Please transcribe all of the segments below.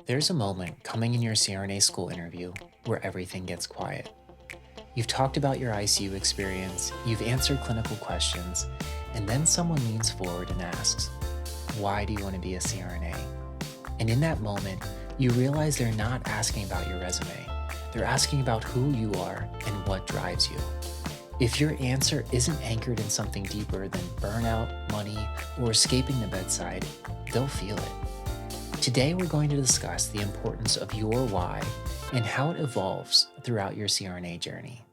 There's a moment coming in your CRNA school interview where everything gets quiet. You've talked about your ICU experience, you've answered clinical questions, and then someone leans forward and asks, "Why do you want to be a CRNA?" And in that moment, you realize they're not asking about your resume. They're asking about who you are and what drives you. If your answer isn't anchored in something deeper than burnout, money, or escaping the bedside, they'll feel it. Today, we're going to discuss the importance of your why and how it evolves throughout your CRNA journey.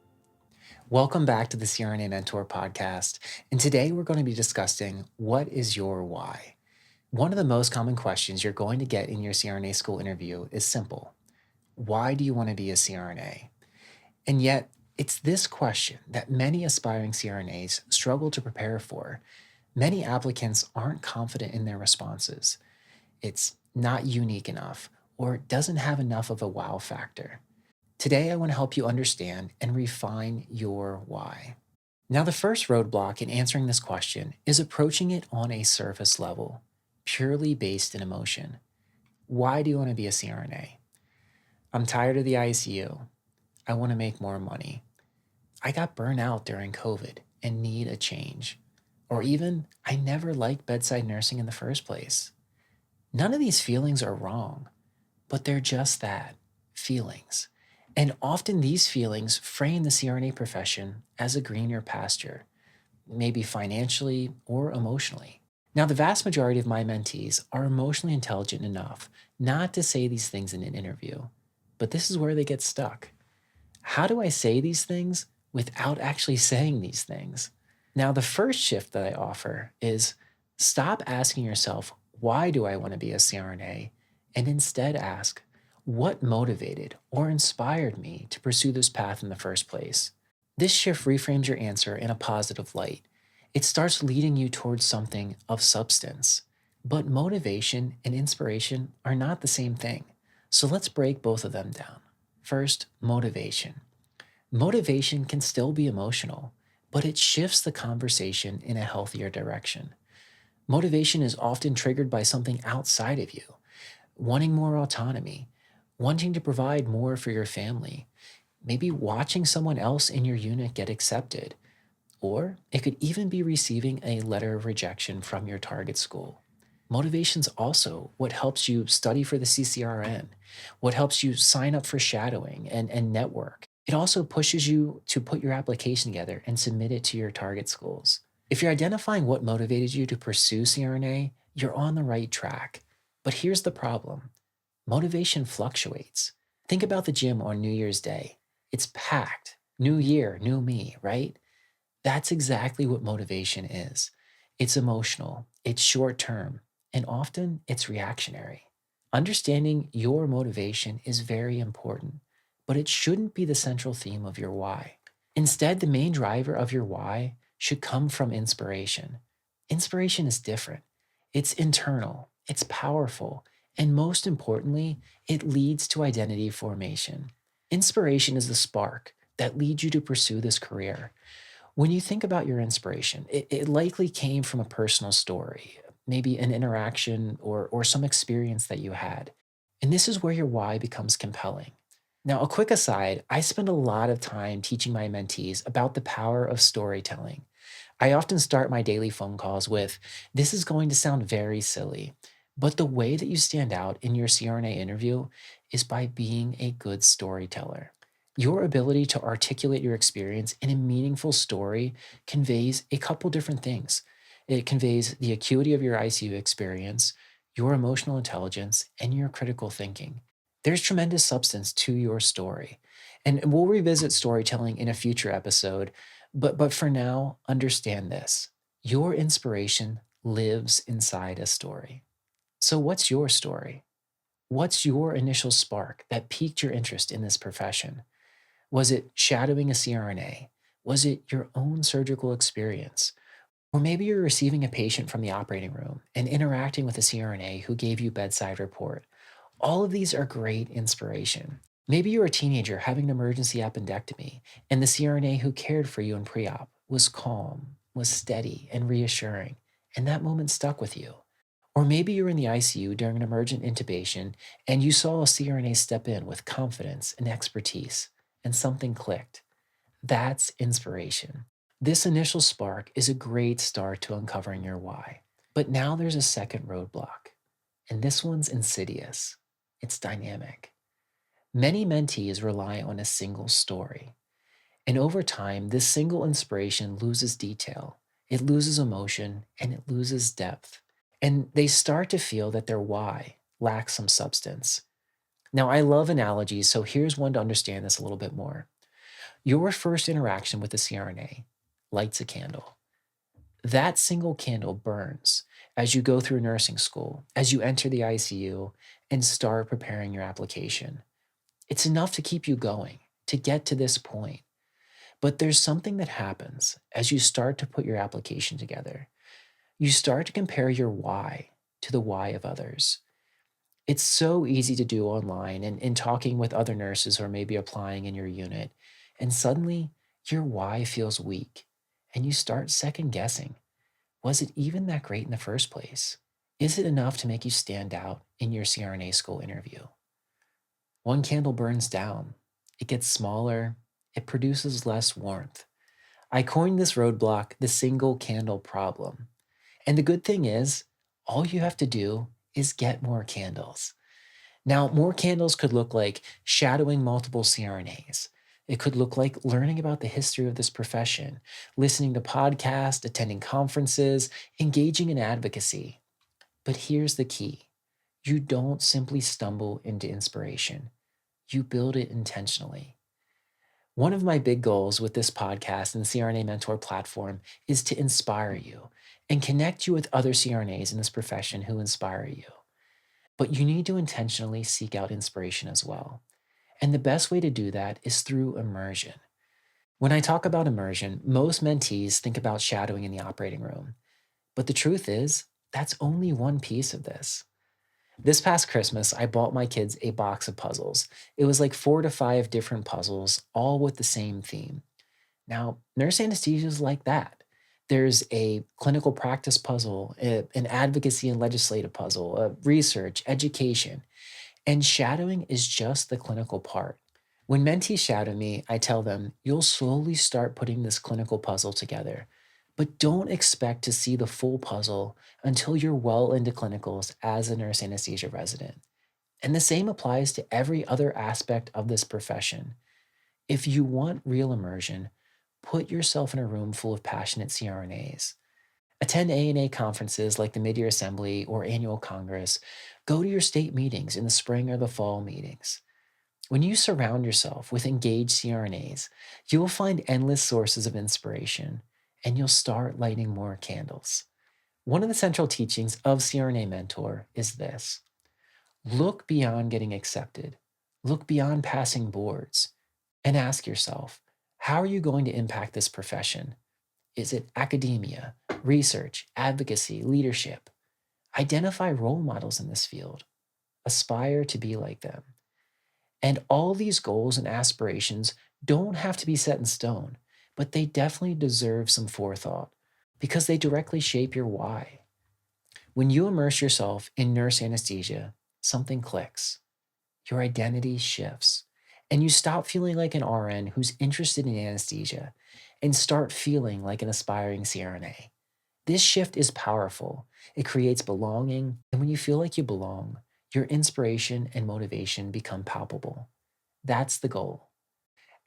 Welcome back to the CRNA Mentor Podcast, and today we're going to be discussing what is your why. One of the most common questions you're going to get in your CRNA school interview is simple. Why do you want to be a CRNA? And yet, it's this question that many aspiring CRNAs struggle to prepare for. Many applicants aren't confident in their responses. It's not unique enough, or doesn't have enough of a wow factor. Today, I want to help you understand and refine your why. Now, the first roadblock in answering this question is approaching it on a surface level, purely based in emotion. Why do you want to be a CRNA? I'm tired of the ICU. I want to make more money. I got burned out during COVID and need a change. Or even, I never liked bedside nursing in the first place. None of these feelings are wrong, but they're just that, feelings. And often these feelings frame the CRNA profession as a greener pasture, maybe financially or emotionally. Now, the vast majority of my mentees are emotionally intelligent enough not to say these things in an interview, but this is where they get stuck. How do I say these things without actually saying these things? Now, the first shift that I offer is stop asking yourself, why do I want to be a CRNA? And instead ask, what motivated or inspired me to pursue this path in the first place? This shift reframes your answer in a positive light. It starts leading you towards something of substance. But motivation and inspiration are not the same thing. So let's break both of them down. First, motivation. Motivation can still be emotional, but it shifts the conversation in a healthier direction. Motivation is often triggered by something outside of you, wanting more autonomy, wanting to provide more for your family, maybe watching someone else in your unit get accepted, or it could even be receiving a letter of rejection from your target school. Motivation's also what helps you study for the CCRN, what helps you sign up for shadowing and network. It also pushes you to put your application together and submit it to your target schools. If you're identifying what motivated you to pursue CRNA, you're on the right track. But here's the problem. Motivation fluctuates. Think about the gym on New Year's Day. It's packed. New year, new me, right? That's exactly what motivation is. It's emotional, it's short term, and often it's reactionary. Understanding your motivation is very important, but it shouldn't be the central theme of your why. Instead, the main driver of your why should come from inspiration. Inspiration is different. It's internal, it's powerful, and most importantly, it leads to identity formation. Inspiration is the spark that leads you to pursue this career. When you think about your inspiration, it likely came from a personal story, maybe an interaction or some experience that you had. And this is where your why becomes compelling. Now, a quick aside, I spend a lot of time teaching my mentees about the power of storytelling. I often start my daily phone calls with, this is going to sound very silly, but the way that you stand out in your CRNA interview is by being a good storyteller. Your ability to articulate your experience in a meaningful story conveys a couple different things. It conveys the acuity of your ICU experience, your emotional intelligence, and your critical thinking. There's tremendous substance to your story. And we'll revisit storytelling in a future episode, but for now, understand this. Your inspiration lives inside a story. So what's your story? What's your initial spark that piqued your interest in this profession? Was it shadowing a CRNA? Was it your own surgical experience? Or maybe you're receiving a patient from the operating room and interacting with a CRNA who gave you bedside report. All of these are great inspiration. Maybe you're a teenager having an emergency appendectomy, and the CRNA who cared for you in pre-op was calm, was steady, and reassuring, and that moment stuck with you. Or maybe you're in the ICU during an emergent intubation and you saw a CRNA step in with confidence and expertise, and something clicked. That's inspiration. This initial spark is a great start to uncovering your why. But now there's a second roadblock, and this one's insidious. It's dynamic. Many mentees rely on a single story, and over time, this single inspiration loses detail, it loses emotion, and it loses depth. And they start to feel that their why lacks some substance. Now, I love analogies, so here's one to understand this a little bit more. Your first interaction with the CRNA lights a candle. That single candle burns as you go through nursing school, as you enter the ICU and start preparing your application. It's enough to keep you going, to get to this point. But there's something that happens as you start to put your application together. You start to compare your why to the why of others. It's so easy to do online and in talking with other nurses or maybe applying in your unit. And suddenly your why feels weak and you start second guessing. Was it even that great in the first place? Is it enough to make you stand out in your CRNA school interview? One candle burns down, it gets smaller, it produces less warmth. I coined this roadblock the single candle problem. And the good thing is, all you have to do is get more candles. Now, more candles could look like shadowing multiple CRNAs. It could look like learning about the history of this profession, listening to podcasts, attending conferences, engaging in advocacy. But here's the key. You don't simply stumble into inspiration. You build it intentionally. One of my big goals with this podcast and the CRNA Mentor platform is to inspire you and connect you with other CRNAs in this profession who inspire you. But you need to intentionally seek out inspiration as well. And the best way to do that is through immersion. When I talk about immersion, most mentees think about shadowing in the operating room. But the truth is, that's only one piece of this. This past Christmas, I bought my kids a box of puzzles. It was like 4 to 5 different puzzles, all with the same theme. Now, nurse anesthesia is like that. There's a clinical practice puzzle, an advocacy and legislative puzzle, a research, education, and shadowing is just the clinical part. When mentees shadow me, I tell them, you'll slowly start putting this clinical puzzle together, but don't expect to see the full puzzle until you're well into clinicals as a nurse anesthesia resident. And the same applies to every other aspect of this profession. If you want real immersion, put yourself in a room full of passionate CRNAs. Attend ANA conferences like the Mid-Year Assembly or Annual Congress. Go to your state meetings in the spring or the fall meetings. When you surround yourself with engaged CRNAs, you will find endless sources of inspiration and you'll start lighting more candles. One of the central teachings of CRNA Mentor is this: look beyond getting accepted, look beyond passing boards, and ask yourself, how are you going to impact this profession? Is it academia, research, advocacy, leadership? Identify role models in this field. Aspire to be like them. And all these goals and aspirations don't have to be set in stone, but they definitely deserve some forethought because they directly shape your why. When you immerse yourself in nurse anesthesia, something clicks. Your identity shifts, and you stop feeling like an RN who's interested in anesthesia and start feeling like an aspiring CRNA. This shift is powerful. It creates belonging, and when you feel like you belong, your inspiration and motivation become palpable. That's the goal.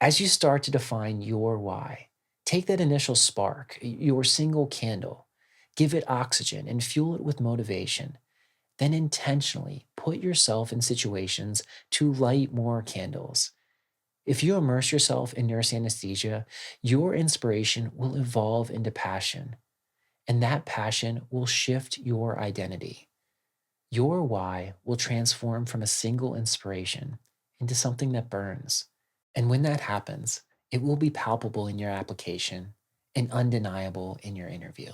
As you start to define your why, take that initial spark, your single candle, give it oxygen and fuel it with motivation. Then intentionally put yourself in situations to light more candles. If you immerse yourself in nurse anesthesia, your inspiration will evolve into passion, and that passion will shift your identity. Your why will transform from a single inspiration into something that burns. And when that happens, it will be palpable in your application and undeniable in your interview.